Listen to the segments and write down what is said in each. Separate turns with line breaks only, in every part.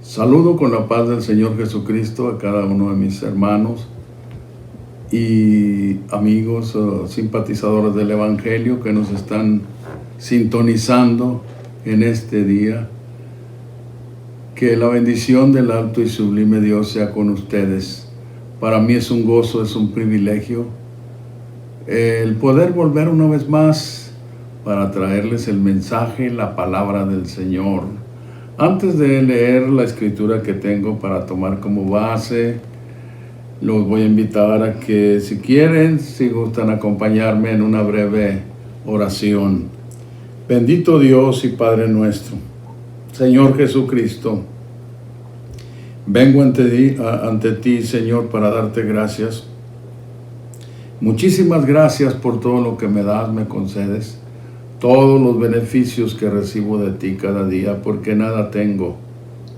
Saludo con la paz del Señor Jesucristo a cada uno de mis hermanos y amigos simpatizadores del Evangelio que nos están sintonizando en este día. Que la bendición del alto y sublime Dios sea con ustedes. Para mí es un gozo, es un privilegio el poder volver una vez más para traerles el mensaje, la palabra del Señor. Antes de leer la escritura que tengo para tomar como base, los voy a invitar a que si quieren, si gustan acompañarme en una breve oración. Bendito Dios y Padre nuestro, Señor Jesucristo, vengo ante ti, Señor, para darte gracias. Muchísimas gracias por todo lo que me das, me concedes, todos los beneficios que recibo de ti cada día, porque nada tengo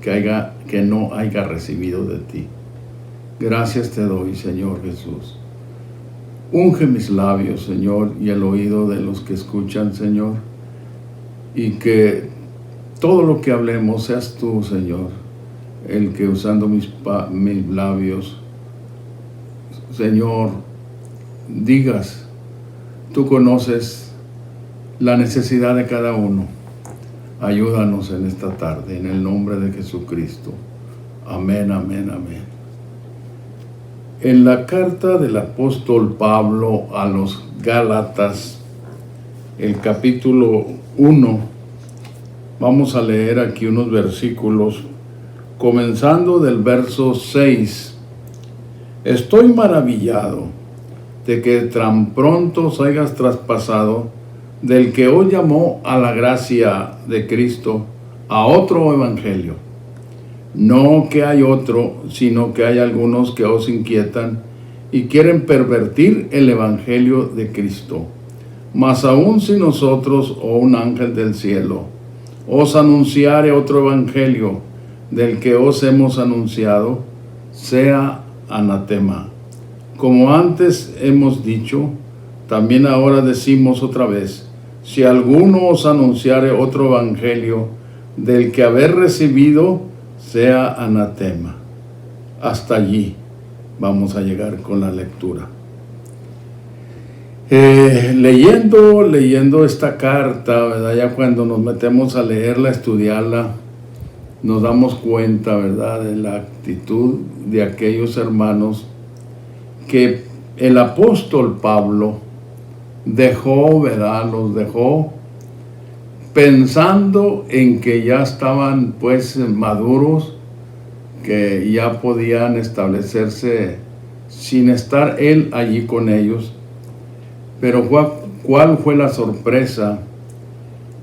que no haya recibido de ti. Gracias te doy, Señor Jesús. Unge mis labios, Señor, y el oído de los que escuchan, Señor, y que todo lo que hablemos seas tú, Señor, el que usando mis labios, Señor, digas, tú conoces la necesidad de cada uno. Ayúdanos en esta tarde, en el nombre de Jesucristo. Amén, amén, amén. En la carta del apóstol Pablo a los Gálatas, el capítulo 1, vamos a leer aquí unos versículos, comenzando del verso 6. Estoy maravillado de que tan pronto os hayas traspasado del que os llamó a la gracia de Cristo a otro evangelio. No que hay otro, sino que hay algunos que os inquietan y quieren pervertir el evangelio de Cristo. Mas aun si nosotros o un ángel del cielo os anunciare otro evangelio del que os hemos anunciado, sea anatema. Como antes hemos dicho, también ahora decimos otra vez, si alguno os anunciare otro evangelio del que haber recibido, sea anatema. Hasta allí vamos a llegar con la lectura. Leyendo esta carta, ¿verdad? Ya cuando nos metemos a leerla, a estudiarla, nos damos cuenta, ¿verdad?, de la actitud de aquellos hermanos que el apóstol Pablo dejó, ¿verdad?, los dejó pensando en que ya estaban pues maduros, que ya podían establecerse sin estar él allí con ellos. Pero ¿cuál fue la sorpresa?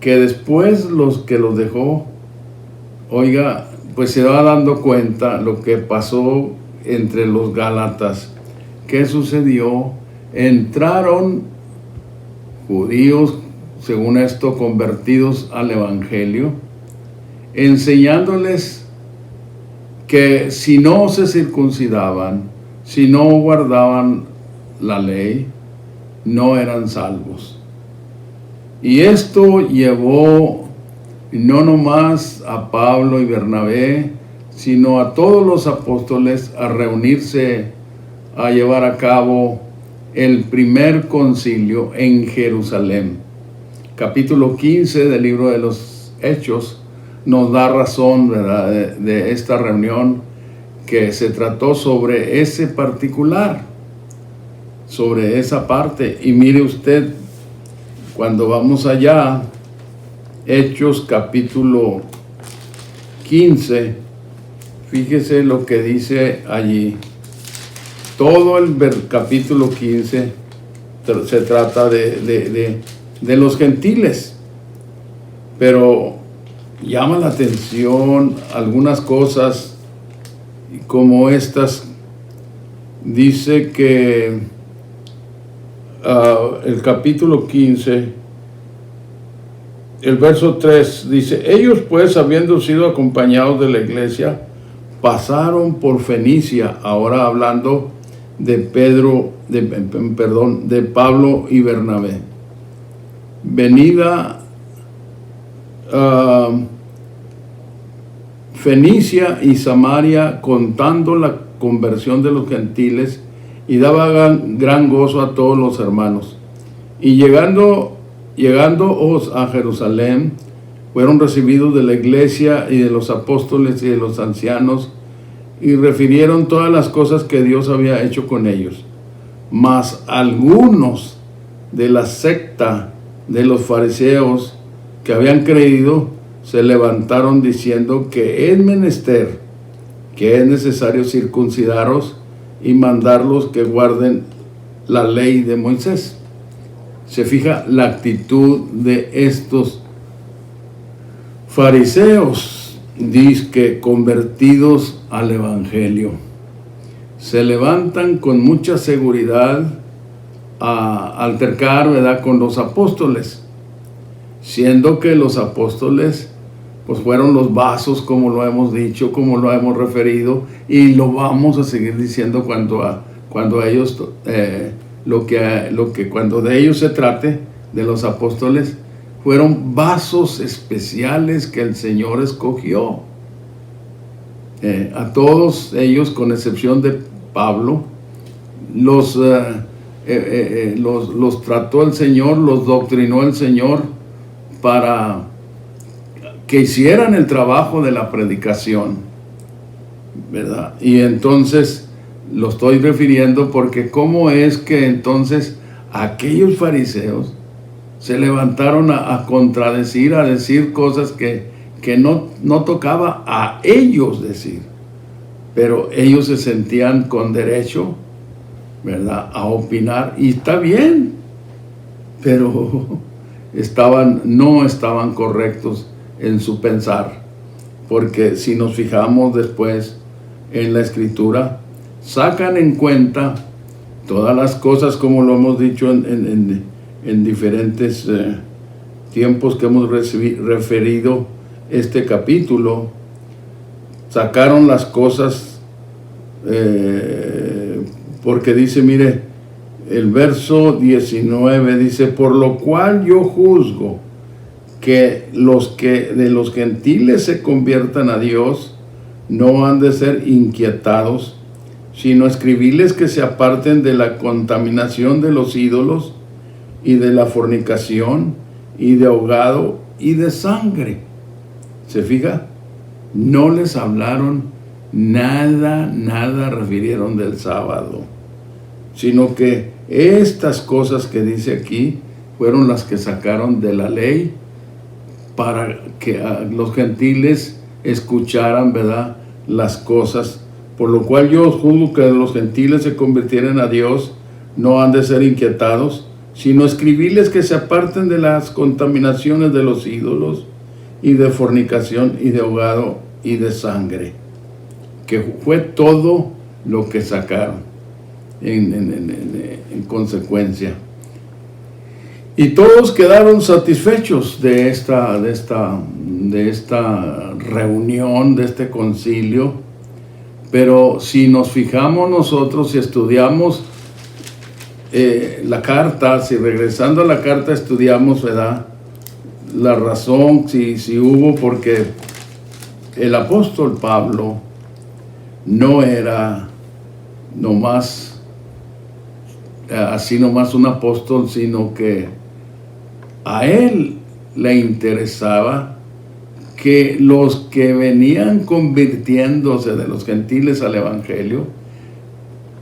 Que después los que los dejó, oiga, pues se va dando cuenta lo que pasó entre los Gálatas. ¿Qué sucedió? Entraron judíos, según esto, convertidos al evangelio, enseñándoles que si no se circuncidaban, si no guardaban la ley, no eran salvos. Y esto llevó no nomás a Pablo y Bernabé, sino a todos los apóstoles a reunirse, a llevar a cabo el primer concilio en Jerusalén. Capítulo 15 del libro de los Hechos nos da razón, ¿verdad?, de esta reunión, que se trató sobre ese particular, sobre esa parte. Y mire usted, cuando vamos allá, Hechos capítulo 15, fíjese lo que dice allí. Todo el capítulo 15 se trata de los gentiles, pero llama la atención algunas cosas como estas. Dice que el capítulo 15, el verso 3 dice: ellos pues, habiendo sido acompañados de la iglesia, pasaron por Fenicia, ahora hablando de Pablo y Bernabé. Venida Fenicia y Samaria, contando la conversión de los gentiles, y daba gran gozo a todos los hermanos. Y llegando a Jerusalén, fueron recibidos de la iglesia y de los apóstoles y de los ancianos, y refirieron todas las cosas que Dios había hecho con ellos. Mas algunos de la secta de los fariseos que habían creído se levantaron diciendo que es menester, que es necesario circuncidaros y mandarlos que guarden la ley de Moisés. Se fija la actitud de estos fariseos, dice que convertidos al evangelio. Se levantan con mucha seguridad a altercar, ¿verdad?, con los apóstoles, siendo que los apóstoles pues fueron los vasos, como lo hemos dicho, como lo hemos referido, y lo vamos a seguir diciendo cuando ellos cuando de ellos se trate, de los apóstoles, fueron vasos especiales que el Señor escogió. A todos ellos, con excepción de Pablo, los trató el Señor, los doctrinó el Señor para que hicieran el trabajo de la predicación, ¿verdad? Y entonces lo estoy refiriendo porque cómo es que entonces aquellos fariseos se levantaron a contradecir, a decir cosas que no tocaba a ellos decir, pero ellos se sentían con derecho, ¿verdad?, a opinar, y está bien, pero no estaban correctos en su pensar, porque si nos fijamos después en la Escritura, sacan en cuenta todas las cosas, como lo hemos dicho en diferentes tiempos que hemos referido este capítulo. Sacaron las cosas porque dice, mire, el verso 19 dice: por lo cual yo juzgo que de los gentiles se conviertan a Dios no han de ser inquietados, sino escribirles que se aparten de la contaminación de los ídolos y de la fornicación y de ahogado y de sangre. ¿Se fija? No les hablaron nada refirieron del sábado, sino que estas cosas que dice aquí fueron las que sacaron de la ley para que los gentiles escucharan, ¿verdad?, las cosas. Por lo cual yo juzgo que los gentiles se convirtieran a Dios no han de ser inquietados, sino escribirles que se aparten de las contaminaciones de los ídolos y de fornicación y de ahogado y de sangre, que fue todo lo que sacaron en consecuencia. Y todos quedaron satisfechos de esta reunión, de este concilio. Pero si nos fijamos nosotros, si estudiamos la carta, si regresando a la carta estudiamos, ¿verdad?, la razón, si hubo, porque el apóstol Pablo no era nomás un apóstol, sino que a él le interesaba que los que venían convirtiéndose de los gentiles al evangelio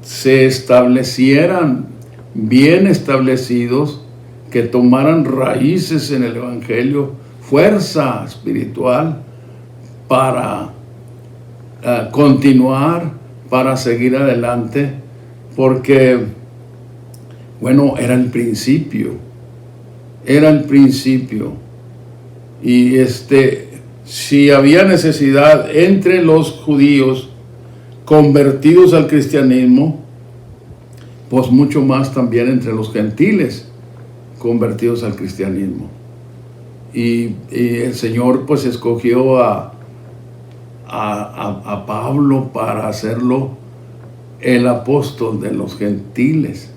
se establecieran bien establecidos, que tomaran raíces en el evangelio, fuerza espiritual para continuar, para seguir adelante, porque, bueno, era el principio, y si había necesidad entre los judíos convertidos al cristianismo, pues mucho más también entre los gentiles convertidos al cristianismo. Y el Señor pues escogió a Pablo para hacerlo el apóstol de los gentiles,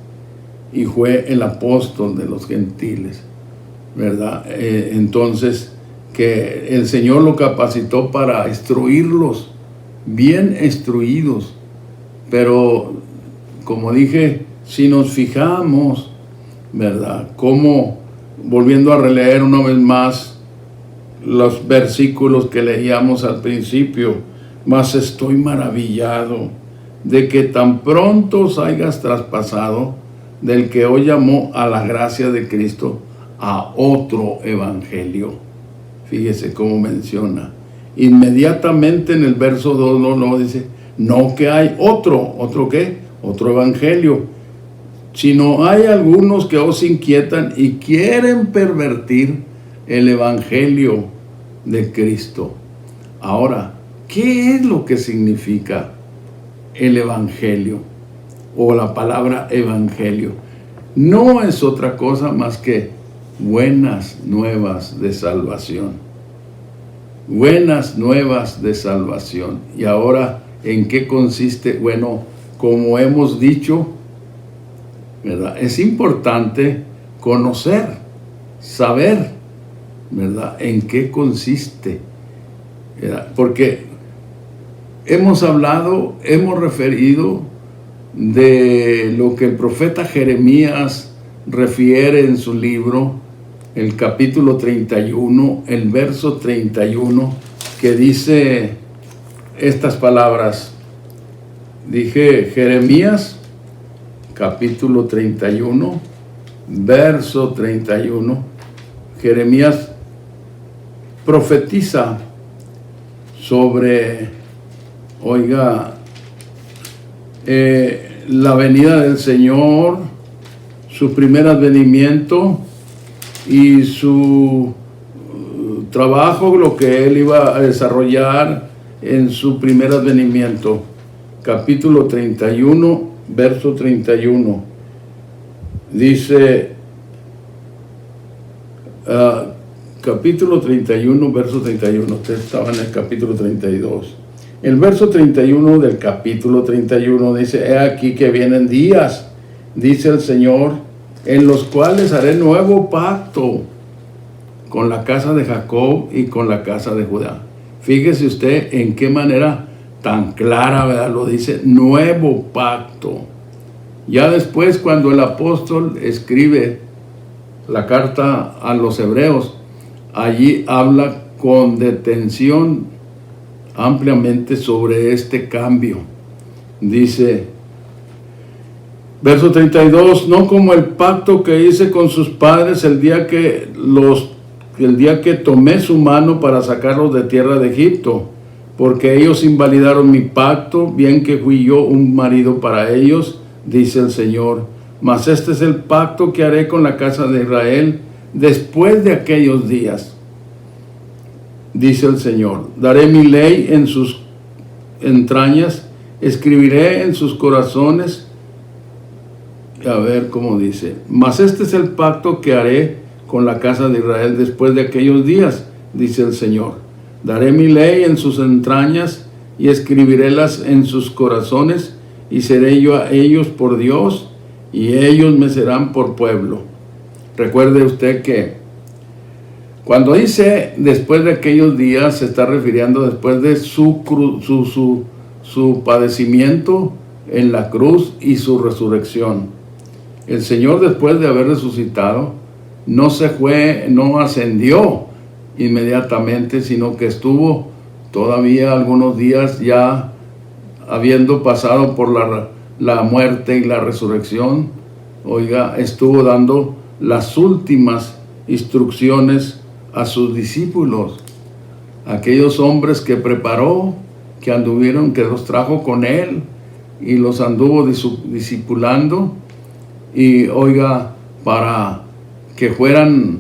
y fue el apóstol de los gentiles, ¿verdad? Entonces, que el Señor lo capacitó para instruirlos, bien instruidos. Pero, como dije, si nos fijamos, ¿verdad? Como, volviendo a releer una vez más los versículos que leíamos al principio, mas estoy maravillado de que tan pronto os hayas traspasado del que hoy llamó a la gracia de Cristo a otro evangelio. Fíjese cómo menciona. Inmediatamente en el verso 2 no dice, no que hay ¿otro qué? Otro evangelio. Sino hay algunos que os inquietan y quieren pervertir el evangelio de Cristo. Ahora, ¿qué es lo que significa el evangelio o la palabra evangelio? No es otra cosa más que buenas nuevas de salvación. Buenas nuevas de salvación. Y ahora, ¿en qué consiste? Bueno, como hemos dicho, ¿verdad? Es importante conocer, saber, ¿verdad? En qué consiste, ¿verdad? Porque hemos hablado, hemos referido de lo que el profeta Jeremías refiere en su libro, el capítulo 31, el verso 31, que dice estas palabras. Dije Jeremías, capítulo 31, verso 31. Jeremías profetiza sobre, la venida del Señor, su primer advenimiento y su trabajo, lo que él iba a desarrollar en su primer advenimiento. Capítulo 31, verso 31. Dice, capítulo 31, verso 31. Usted estaba en el capítulo 32. El verso 31 del capítulo 31 dice, he aquí que vienen días, dice el Señor, en los cuales haré nuevo pacto con la casa de Jacob y con la casa de Judá. Fíjese usted en qué manera tan clara, ¿verdad? Lo dice, nuevo pacto. Ya después, cuando el apóstol escribe la carta a los hebreos, allí habla con detención ampliamente sobre este cambio. Dice, verso 32, no como el pacto que hice con sus padres el día que tomé su mano para sacarlos de tierra de Egipto, porque ellos invalidaron mi pacto, bien que fui yo un marido para ellos, dice el Señor. Mas este es el pacto que haré con la casa de Israel después de aquellos días, dice el Señor. Daré mi ley en sus entrañas, escribiré en sus corazones. A ver cómo dice. Mas este es el pacto que haré con la casa de Israel después de aquellos días, dice el Señor. Daré mi ley en sus entrañas y escribirélas en sus corazones, y seré yo a ellos por Dios, y ellos me serán por pueblo. Recuerde usted que cuando dice después de aquellos días, se está refiriendo después de su padecimiento en la cruz y su resurrección. El Señor, después de haber resucitado, no se fue, no ascendió inmediatamente, sino que estuvo todavía algunos días, ya habiendo pasado por la muerte y la resurrección, estuvo dando las últimas instrucciones a sus discípulos, aquellos hombres que preparó, que anduvieron, que los trajo con él y los anduvo discipulando, y para que fueran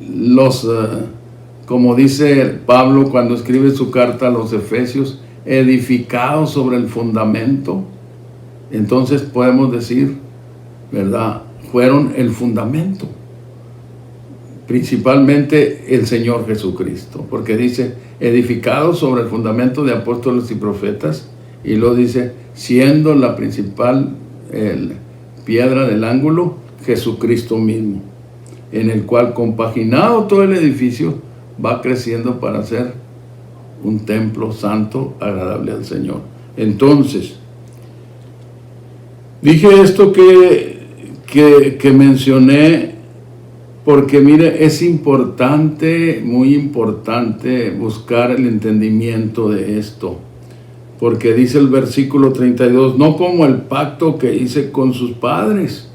los, como dice Pablo cuando escribe su carta a los Efesios, edificados sobre el fundamento. Entonces podemos decir, ¿verdad? Fueron el fundamento, principalmente el Señor Jesucristo, porque dice, edificados sobre el fundamento de apóstoles y profetas, y lo dice, siendo la principal piedra del ángulo, Jesucristo mismo, en el cual, compaginado todo el edificio, va creciendo para ser un templo santo, agradable al Señor. Entonces, dije esto que mencioné, porque mire, es importante, muy importante, buscar el entendimiento de esto. Porque dice el versículo 32, no como el pacto que hice con sus padres,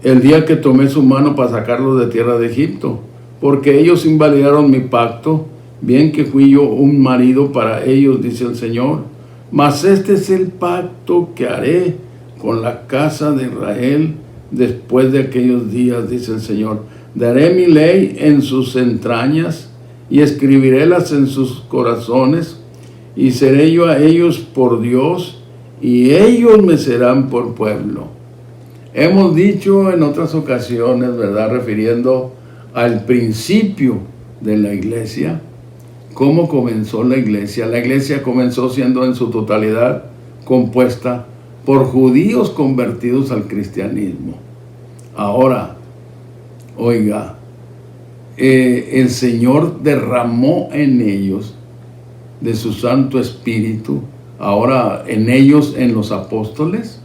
el día que tomé su mano para sacarlos de tierra de Egipto, porque ellos invalidaron mi pacto, bien que fui yo un marido para ellos, dice el Señor. Mas este es el pacto que haré con la casa de Israel después de aquellos días, dice el Señor. Daré mi ley en sus entrañas y escribirélas en sus corazones, y seré yo a ellos por Dios, y ellos me serán por pueblo. Hemos dicho en otras ocasiones, ¿verdad?, refiriendo al principio de la iglesia, cómo comenzó la iglesia. La iglesia comenzó siendo en su totalidad compuesta por judíos convertidos al cristianismo. Ahora, oiga, el Señor derramó en ellos de su Santo Espíritu, ahora en ellos, en los apóstoles,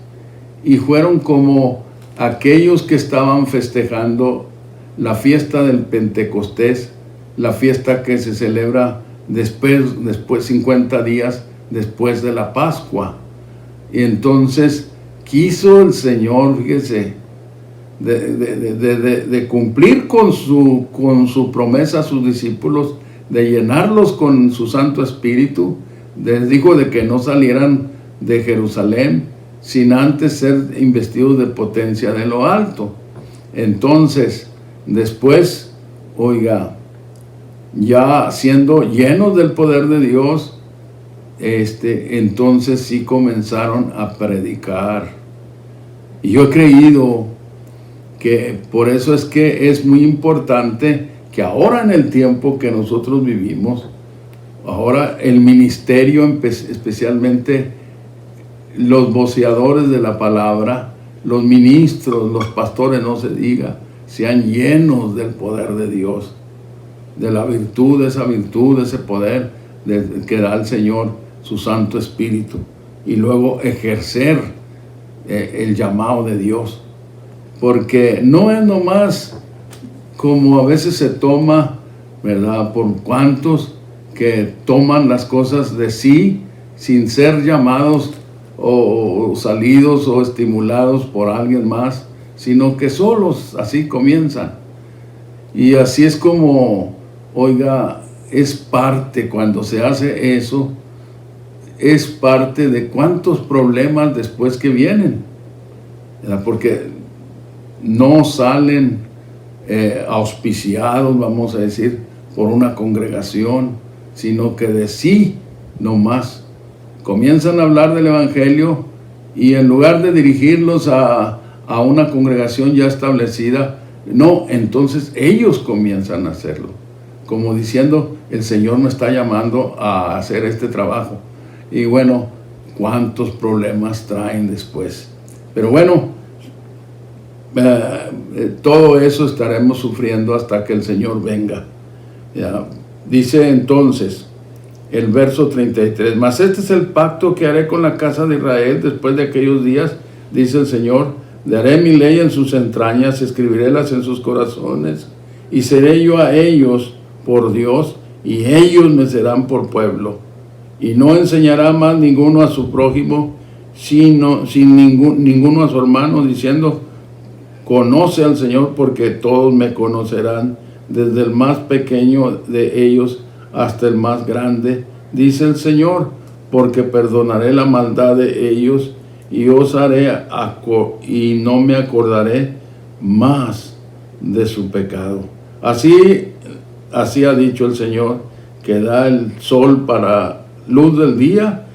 y fueron como aquellos que estaban festejando la fiesta del Pentecostés, la fiesta que se celebra después 50 días después de la Pascua. Y entonces quiso el Señor, fíjese, de cumplir con su promesa a sus discípulos, de llenarlos con su Santo Espíritu. Les dijo de que no salieran de Jerusalén sin antes ser investidos de potencia de lo alto. Entonces, después, oiga, ya siendo llenos del poder de Dios, entonces sí comenzaron a predicar. Y yo he creído que por eso es que es muy importante que ahora, en el tiempo que nosotros vivimos, ahora el ministerio, especialmente los voceadores de la palabra, los ministros, los pastores, no se diga, sean llenos del poder de Dios, de la virtud, de ese poder que da el Señor, su Santo Espíritu, y luego ejercer el llamado de Dios. Porque no es nomás como a veces se toma, ¿verdad?, por cuantos que toman las cosas de sí sin ser llamados o salidos o estimulados por alguien más, sino que solos así comienzan. Y así es como, oiga, es parte, cuando se hace eso, es parte de cuántos problemas después que vienen, ¿verdad? Porque no salen auspiciados, vamos a decir, por una congregación, sino que de sí nomás comienzan a hablar del Evangelio, y en lugar de dirigirlos a una congregación ya establecida, no, entonces ellos comienzan a hacerlo, como diciendo, el Señor me está llamando a hacer este trabajo. Y bueno, cuántos problemas traen después. Pero bueno, todo eso estaremos sufriendo hasta que el Señor venga. Ya. Dice entonces el verso 33, mas este es el pacto que haré con la casa de Israel después de aquellos días, dice el Señor, daré mi ley en sus entrañas, escribirélas en sus corazones, y seré yo a ellos por Dios, y ellos me serán por pueblo. Y no enseñará más ninguno a su prójimo, ninguno a su hermano, diciendo, conoce al Señor, porque todos me conocerán, desde el más pequeño de ellos hasta el más grande, dice el Señor, porque perdonaré la maldad de ellos, y os haré y no me acordaré más de su pecado. Así ha dicho el Señor, que da el sol para luz del día,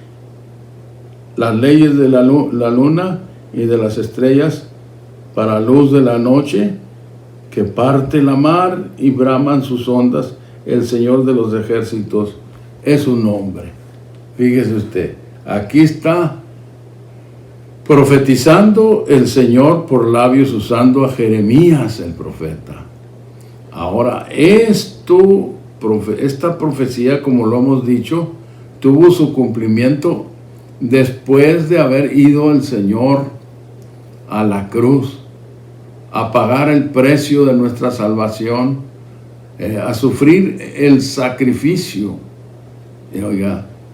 las leyes de la luna y de las estrellas para luz de la noche, que parte la mar y braman sus ondas. El Señor de los ejércitos es su nombre. Fíjese usted, aquí está profetizando el Señor por labios, usando a Jeremías el profeta. Ahora, esto esta profecía, como lo hemos dicho, tuvo su cumplimiento después de haber ido el Señor a la cruz a pagar el precio de nuestra salvación, a sufrir el sacrificio,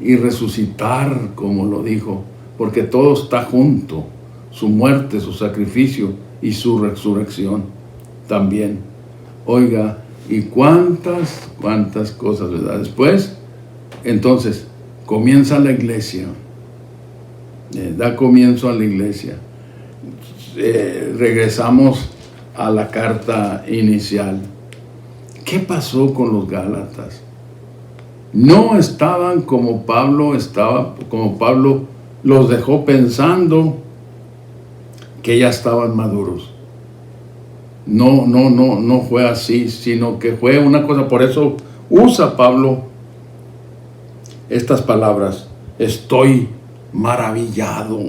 y resucitar, como lo dijo, porque todo está junto, su muerte, su sacrificio y su resurrección también. Oiga, y cuántas cosas, ¿verdad? Después, entonces, comienza la iglesia, da comienzo a la iglesia. Regresamos a la carta inicial. ¿Qué pasó con los Gálatas? No estaban como Pablo los dejó pensando que ya estaban maduros. No fue así, sino que fue una cosa. Por eso usa Pablo estas palabras: estoy maravillado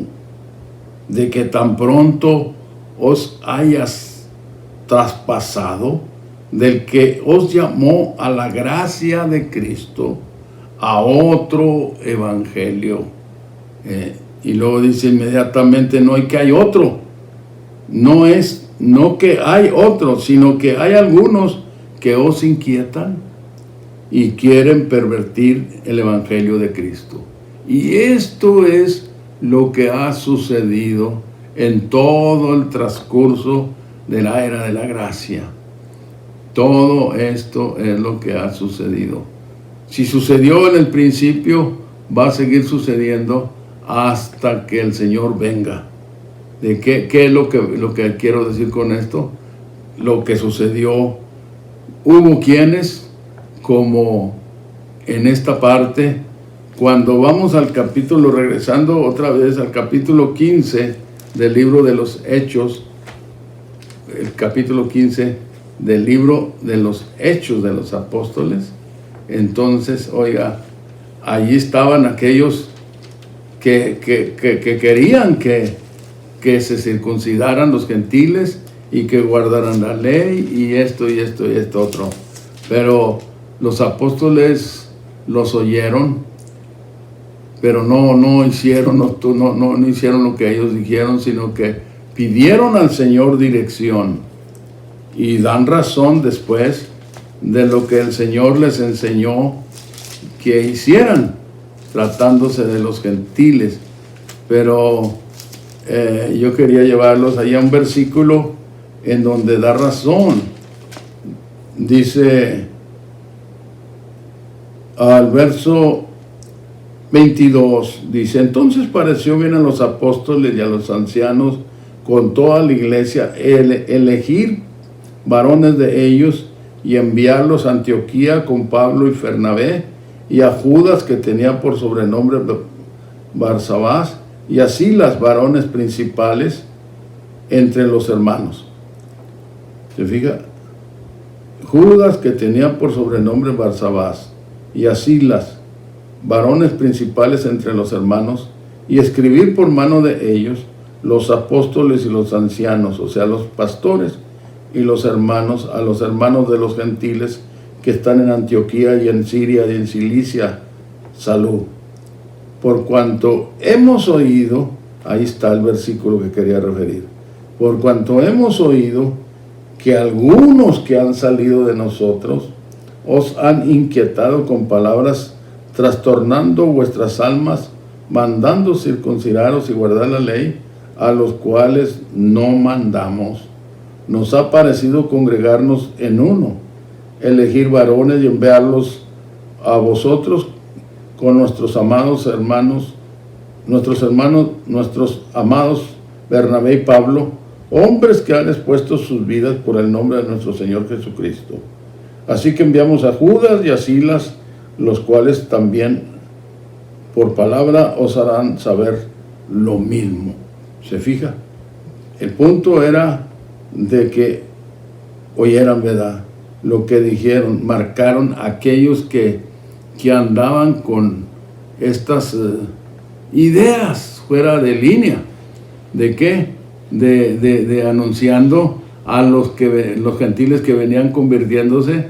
de que tan pronto os hayas traspasado del que os llamó a la gracia de Cristo a otro evangelio. Y luego dice inmediatamente, no que hay otro. No que hay otro, sino que hay algunos que os inquietan y quieren pervertir el evangelio de Cristo. Y esto es lo que ha sucedido en todo el transcurso de la era de la gracia. Todo esto es lo que ha sucedido. Si sucedió en el principio, va a seguir sucediendo hasta que el Señor venga. ¿De qué es lo que quiero decir con esto? Lo que sucedió. Hubo quienes, como en esta parte, cuando vamos al capítulo, regresando otra vez al capítulo 15 del libro de los Hechos, el capítulo 15 del libro de los Hechos de los Apóstoles, entonces, oiga, allí estaban aquellos que querían que se circuncidaran los gentiles y que guardaran la ley y esto otro. Pero los apóstoles los oyeron, pero no hicieron lo que ellos dijeron, sino que pidieron al Señor dirección y dan razón después de lo que el Señor les enseñó que hicieran, tratándose de los gentiles. Pero yo quería llevarlos allá a un versículo en donde da razón. Dice al verso 22, dice: entonces pareció bien a los apóstoles y a los ancianos con toda la iglesia elegir varones de ellos y enviarlos a Antioquía con Pablo y Bernabé, y a Judas, que tenía por sobrenombre Barsabás, y a Silas, varones principales entre los hermanos. ¿Se fija? Judas, que tenía por sobrenombre Barsabás, y a Silas, varones principales entre los hermanos, y escribir por mano de ellos los apóstoles y los ancianos, o sea, los pastores y los hermanos, a los hermanos de los gentiles que están en Antioquía y en Siria y en Cilicia, salud. Por cuanto hemos oído, ahí está el versículo que quería referir, por cuanto hemos oído que algunos que han salido de nosotros os han inquietado con palabras, trastornando vuestras almas, mandando circuncidaros y guardar la ley, a los cuales no mandamos. Nos ha parecido congregarnos en uno, elegir varones y enviarlos a vosotros con nuestros amados hermanos, nuestros amados Bernabé y Pablo, hombres que han expuesto sus vidas por el nombre de nuestro Señor Jesucristo. Así que enviamos a Judas y a Silas, los cuales también por palabra os harán saber lo mismo. ¿Se fija? El punto era de que oyeran, ¿verdad?, lo que dijeron. Marcaron a aquellos que andaban con estas ideas fuera de línea. ¿De qué? De anunciando a los gentiles que venían convirtiéndose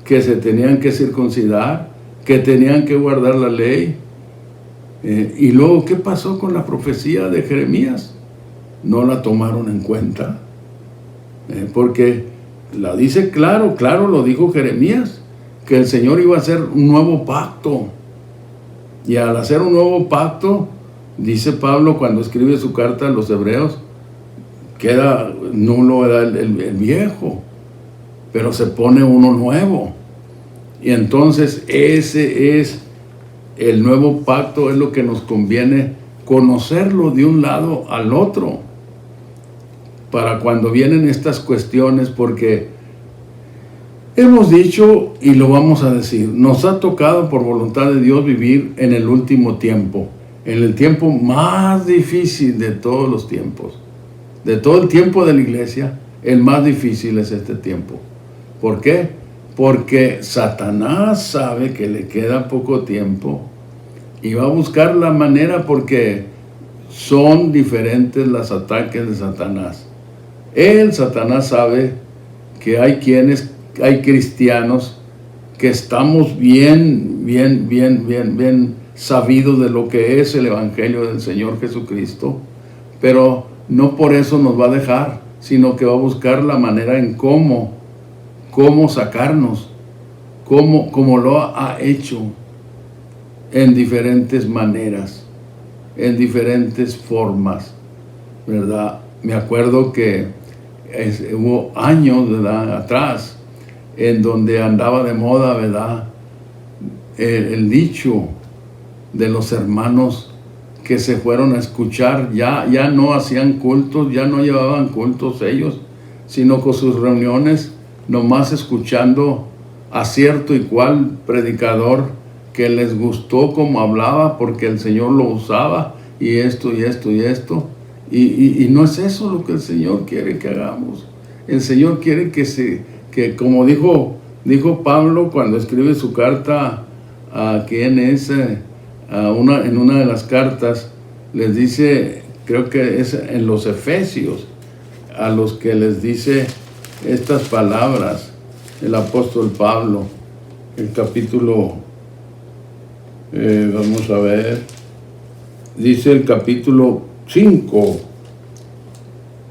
que se tenían que circuncidar, que tenían que guardar la ley. Y luego, ¿qué pasó con la profecía de Jeremías? No la tomaron en cuenta, porque la dice claro lo dijo Jeremías, que el Señor iba a hacer un nuevo pacto. Y al hacer un nuevo pacto, dice Pablo cuando escribe su carta a los hebreos, queda nulo el viejo, pero se pone uno nuevo. Y entonces ese es el nuevo pacto, es lo que nos conviene conocerlo de un lado al otro, para cuando vienen estas cuestiones, porque hemos dicho y lo vamos a decir, nos ha tocado por voluntad de Dios vivir en el último tiempo, en el tiempo más difícil de todos los tiempos, de todo el tiempo de la iglesia. El más difícil es este tiempo. ¿Por qué? Porque Satanás sabe que le queda poco tiempo y va a buscar la manera, porque son diferentes los ataques de Satanás. Satanás sabe que hay cristianos que estamos bien sabidos de lo que es el Evangelio del Señor Jesucristo, pero no por eso nos va a dejar, sino que va a buscar la manera en cómo sacarnos, como lo ha hecho en diferentes maneras, en diferentes formas, ¿verdad? Me acuerdo que hubo años, ¿verdad?, atrás, en donde andaba de moda, ¿verdad?, el dicho de los hermanos que se fueron a escuchar, ya no hacían cultos, ya no llevaban cultos ellos, sino con sus reuniones, nomás escuchando a cierto y cual predicador que les gustó como hablaba, porque el Señor lo usaba, y esto. Y no es eso lo que el Señor quiere que hagamos. El Señor quiere que como dijo Pablo cuando escribe su carta a quien es, en una de las cartas, les dice, creo que es en los Efesios, a los que les dice estas palabras, el apóstol Pablo, el capítulo, vamos a ver, dice el capítulo 5,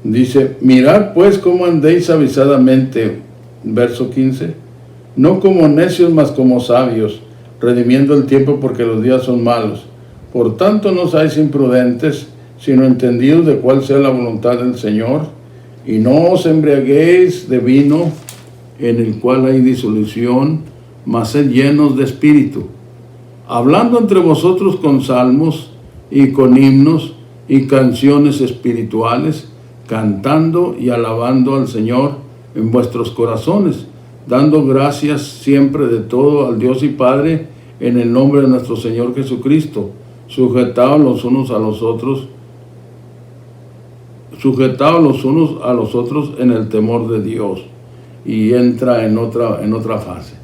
dice: mirad pues cómo andéis avisadamente, verso 15, no como necios, mas como sabios, redimiendo el tiempo, porque los días son malos. Por tanto no seáis imprudentes, sino entendidos de cuál sea la voluntad del Señor, y no os embriaguéis de vino, en el cual hay disolución, mas sed llenos de espíritu, hablando entre vosotros con salmos y con himnos y canciones espirituales, cantando y alabando al Señor en vuestros corazones, dando gracias siempre de todo al Dios y Padre, en el nombre de nuestro Señor Jesucristo, sujetados los unos a los otros en el temor de Dios. Y entra en otra fase,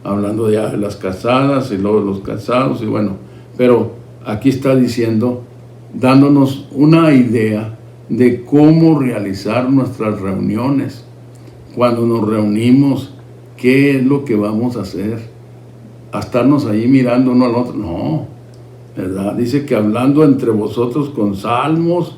hablando ya de las casadas y luego de los casados, y bueno, pero aquí está diciendo, dándonos una idea de cómo realizar nuestras reuniones. Cuando nos reunimos, ¿qué es lo que vamos a hacer? ¿A estarnos ahí mirando uno al otro? No, ¿verdad? Dice que hablando entre vosotros con salmos,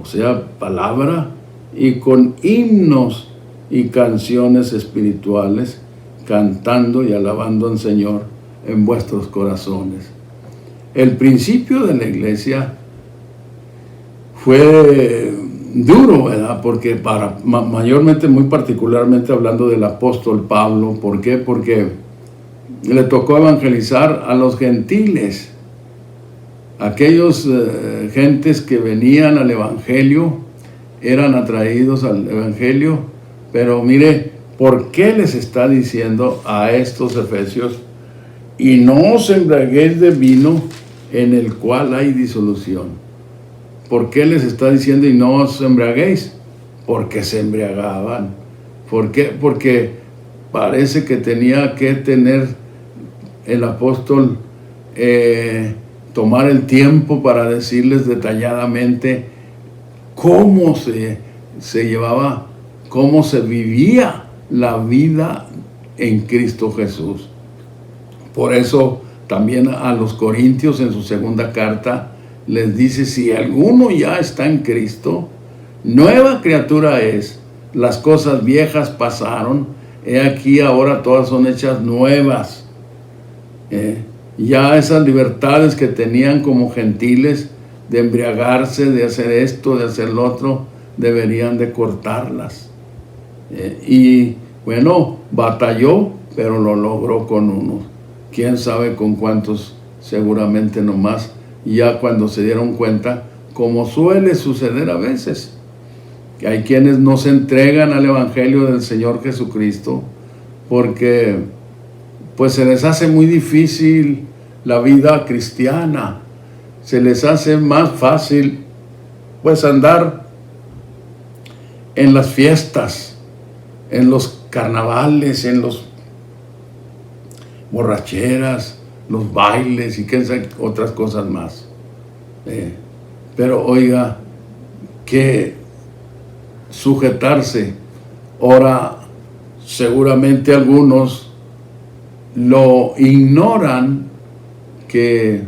o sea, palabra, y con himnos y canciones espirituales, cantando y alabando al Señor en vuestros corazones. El principio de la iglesia fue duro, ¿verdad? Porque mayormente, muy particularmente hablando del apóstol Pablo. ¿Por qué? Porque le tocó evangelizar a los gentiles, aquellos gentes que venían al evangelio, eran atraídos al evangelio. Pero mire, ¿por qué les está diciendo a estos efesios? Y no os embriaguéis de vino, en el cual hay disolución. ¿Por qué les está diciendo y no os embriaguéis? Porque se embriagaban. ¿Por qué? Porque parece que tenía que tener el apóstol, tomar el tiempo para decirles detalladamente cómo se llevaba, cómo se vivía la vida en Cristo Jesús. Por eso también a los Corintios en su segunda carta les dice: si alguno ya está en Cristo, nueva criatura es, las cosas viejas pasaron, he aquí ahora todas son hechas nuevas. Ya esas libertades que tenían como gentiles de embriagarse, de hacer esto, de hacer lo otro, deberían de cortarlas. Y bueno, batalló, pero lo logró con unos. Quién sabe con cuántos, seguramente nomás, ya cuando se dieron cuenta, como suele suceder a veces, que hay quienes no se entregan al Evangelio del Señor Jesucristo porque pues se les hace muy difícil la vida cristiana, se les hace más fácil pues andar en las fiestas, en los carnavales, en los borracheras, los bailes y qué sé, otras cosas más. Pero oiga, que sujetarse, ahora seguramente algunos lo ignoran, que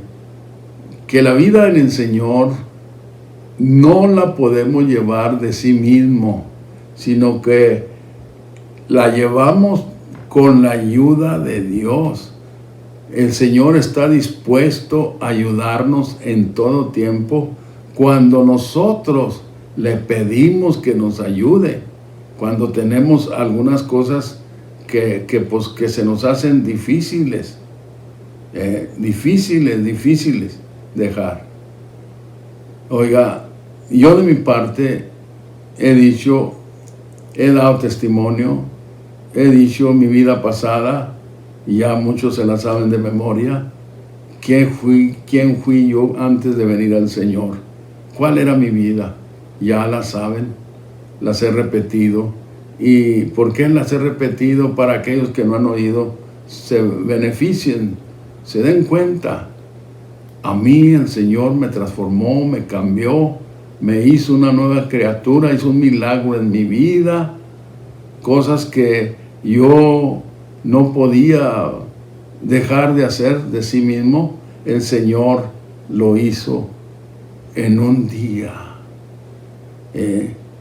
la vida en el Señor no la podemos llevar de sí mismo, sino que la llevamos con la ayuda de Dios. El Señor está dispuesto a ayudarnos en todo tiempo cuando nosotros le pedimos que nos ayude, cuando tenemos algunas cosas que se nos hacen difíciles dejar. Oiga, yo de mi parte he dado testimonio, he dicho mi vida pasada, y ya muchos se la saben de memoria. ¿Quién fui yo antes de venir al Señor? ¿Cuál era mi vida? Ya la saben, las he repetido. ¿Y por qué las he repetido? Para aquellos que no han oído, se beneficien, se den cuenta. A mí el Señor me transformó, me cambió, me hizo una nueva criatura, hizo un milagro en mi vida, cosas que yo no podía dejar de hacer de sí mismo. El Señor lo hizo en un día.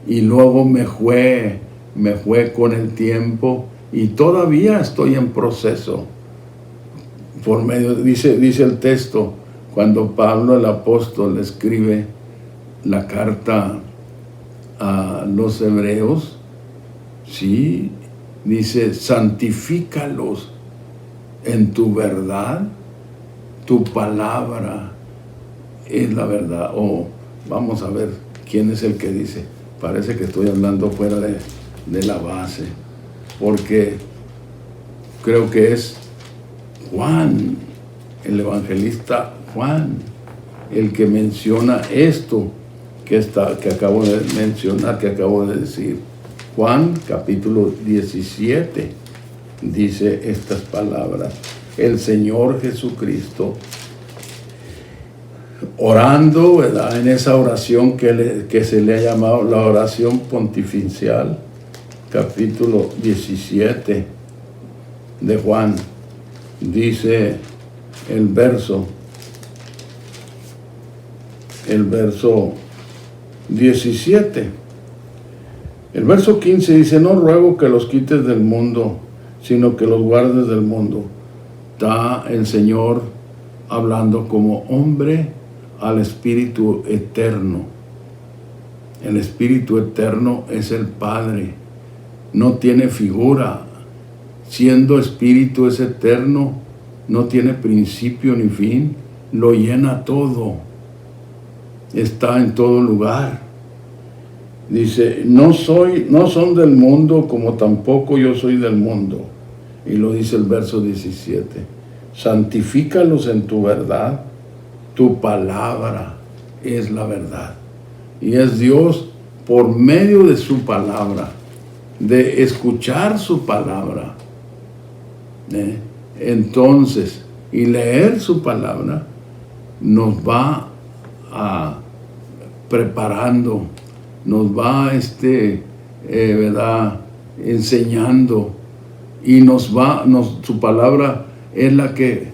Y luego me fue con el tiempo, y todavía estoy en proceso. Por medio, dice el texto, cuando Pablo el apóstol escribe la carta a los hebreos, sí, dice: santifícalos en tu verdad, tu palabra es la verdad. Vamos a ver quién es el que dice. Parece que estoy hablando fuera de la base, porque creo que es Juan, el evangelista Juan, el que menciona esto que acabo de mencionar, que acabo de decir. Juan capítulo 17 dice estas palabras: el Señor Jesucristo, orando, ¿verdad?, en esa oración que se le ha llamado la oración pontificial, capítulo 17 de Juan, dice el verso 17. El verso 15 dice: no ruego que los quites del mundo, sino que los guardes del mundo. Está el Señor hablando como hombre al Espíritu Eterno. El Espíritu Eterno es el Padre, no tiene figura. Siendo Espíritu es eterno, no tiene principio ni fin, lo llena todo, está en todo lugar. Dice: no son del mundo, como tampoco yo soy del mundo. Y lo dice el verso 17: santifícalos en tu verdad, tu palabra es la verdad. Y es Dios por medio de su palabra, de escuchar su palabra, entonces, y leer su palabra, nos va preparando, nos va ¿verdad?, enseñando y su palabra es la que,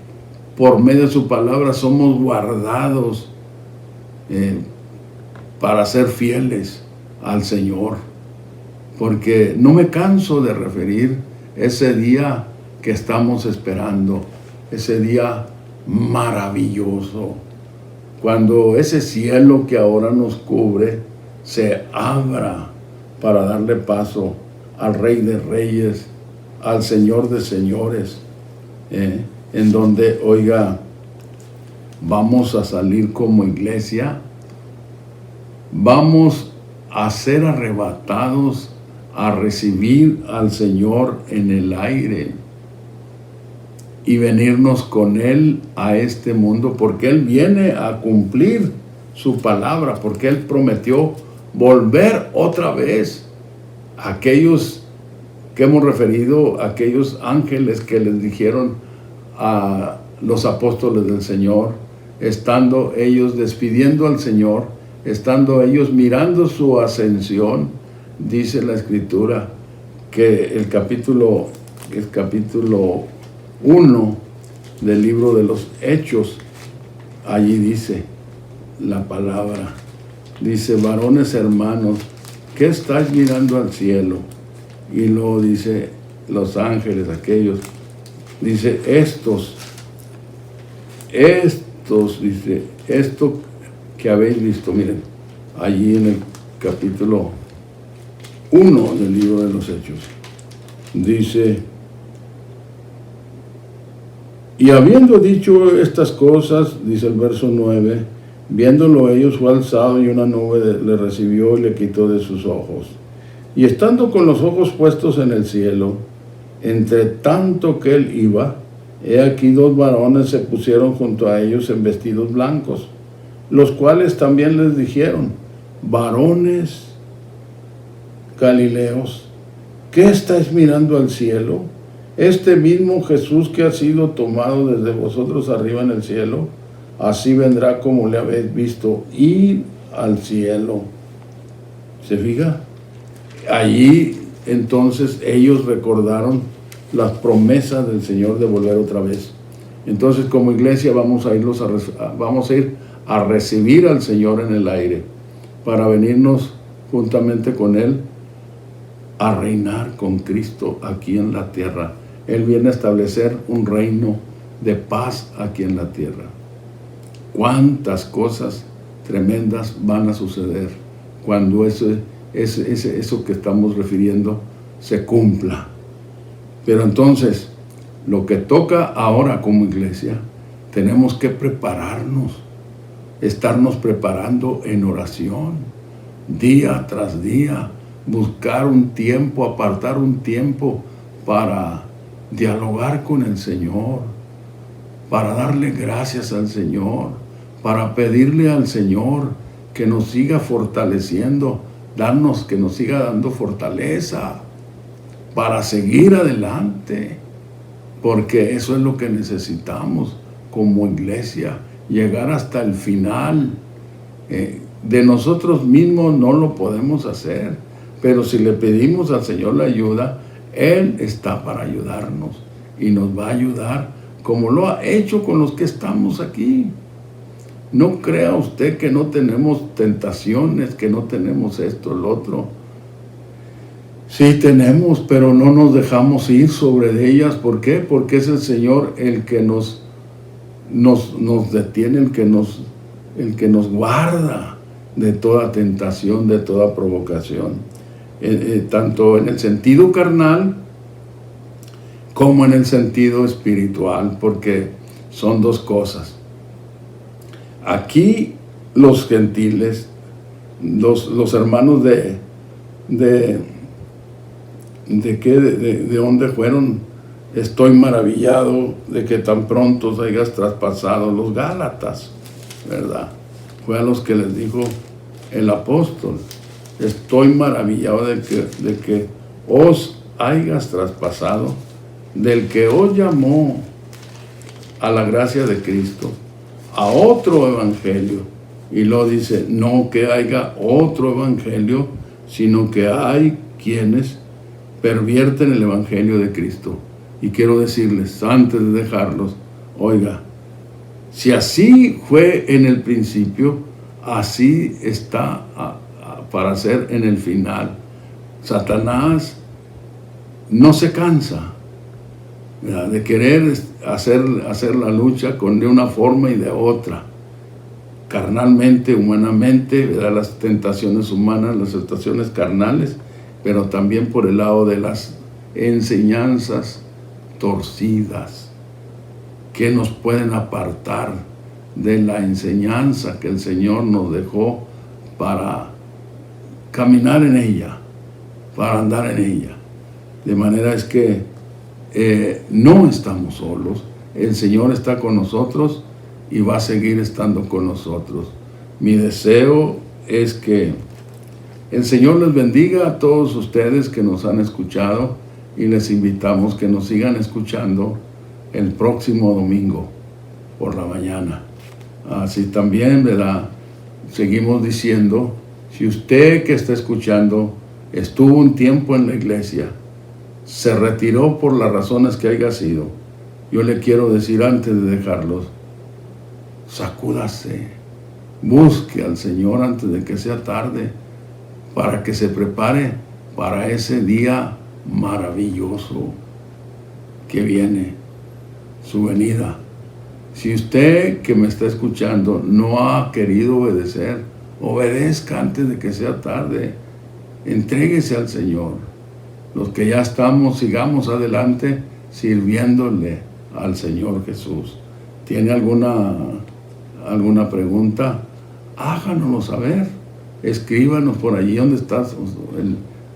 por medio de su palabra, somos guardados para ser fieles al Señor. Porque no me canso de referir ese día que estamos esperando, ese día maravilloso, cuando ese cielo que ahora nos cubre se abra para darle paso al Rey de Reyes, al Señor de Señores, en donde, oiga, vamos a salir como iglesia, vamos a ser arrebatados a recibir al Señor en el aire y venirnos con Él a este mundo, porque Él viene a cumplir su palabra, porque Él prometió volver otra vez. Aquellos que hemos referido, aquellos ángeles que les dijeron a los apóstoles del Señor, estando ellos despidiendo al Señor, estando ellos mirando su ascensión, dice la Escritura que el capítulo 1 del libro de los Hechos, allí dice la palabra, dice: varones hermanos, ¿qué estáis mirando al cielo? Y luego dice los ángeles aquellos, dice estos, dice, esto que habéis visto, miren, allí en el capítulo 1 del libro de los Hechos, dice: y habiendo dicho estas cosas, dice el verso 9, viéndolo ellos fue alzado y una nube le recibió y le quitó de sus ojos. Y estando con los ojos puestos en el cielo, entre tanto que él iba, he aquí dos varones se pusieron junto a ellos en vestidos blancos, los cuales también les dijeron: varones Galileos, ¿qué estáis mirando al cielo? Este mismo Jesús que ha sido tomado desde vosotros arriba en el cielo, así vendrá como le habéis visto ir al cielo. ¿Se fija? Allí entonces ellos recordaron las promesas del Señor de volver otra vez. Entonces, como iglesia vamos a ir a recibir al Señor en el aire, para venirnos juntamente con Él a reinar con Cristo aquí en la tierra. Él viene a establecer un reino de paz aquí en la tierra. Cuántas cosas tremendas van a suceder cuando eso que estamos refiriendo se cumpla. Pero entonces, lo que toca ahora como iglesia, tenemos que prepararnos, estarnos preparando en oración, día tras día, buscar un tiempo, apartar un tiempo para dialogar con el Señor, para darle gracias al Señor, para pedirle al Señor que nos siga fortaleciendo, que nos siga dando fortaleza para seguir adelante, porque eso es lo que necesitamos como iglesia, llegar hasta el final. De nosotros mismos no lo podemos hacer, pero si le pedimos al Señor la ayuda, Él está para ayudarnos y nos va a ayudar como lo ha hecho con los que estamos aquí. No crea usted que no tenemos tentaciones, que no tenemos esto, lo otro. Sí tenemos, pero no nos dejamos ir sobre ellas. ¿Por qué? Porque es el Señor el que nos detiene, el que nos guarda de toda tentación, de toda provocación. Tanto en el sentido carnal como en el sentido espiritual, porque son dos cosas. Aquí los gentiles, los hermanos de dónde fueron, estoy maravillado de que tan pronto os hayas traspasado, los Gálatas, ¿verdad? Fue a los que les dijo el apóstol: estoy maravillado de que os hayas traspasado del que os llamó a la gracia de Cristo, a otro evangelio. Y lo dice, no que haya otro evangelio, sino que hay quienes pervierten el Evangelio de Cristo. Y quiero decirles, antes de dejarlos, oiga, si así fue en el principio, así está para ser en el final. Satanás no se cansa, ¿verdad?, de querer hacer la lucha de una forma y de otra, carnalmente, humanamente, ¿verdad?, las tentaciones humanas, las tentaciones carnales, pero también por el lado de las enseñanzas torcidas que nos pueden apartar de la enseñanza que el Señor nos dejó para caminar en ella, para andar en ella. De manera es que no estamos solos. El Señor está con nosotros y va a seguir estando con nosotros. Mi deseo es que el Señor les bendiga a todos ustedes que nos han escuchado, y les invitamos que nos sigan escuchando el próximo domingo por la mañana. Así también, ¿verdad?, seguimos diciendo, si usted que está escuchando estuvo un tiempo en la iglesia, se retiró por las razones que haya sido, yo le quiero decir antes de dejarlos, sacúdase, busque al Señor antes de que sea tarde, para que se prepare para ese día maravilloso que viene, su venida. Si usted que me está escuchando no ha querido obedecer, obedezca antes de que sea tarde. Entréguese al Señor. Los que ya estamos, sigamos adelante sirviéndole al Señor Jesús. ¿Tiene alguna pregunta? Háganoslo saber. Escríbanos por allí donde estás,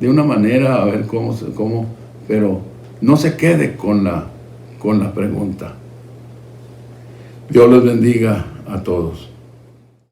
de una manera, a ver cómo, pero no se quede con la pregunta. Dios les bendiga a todos.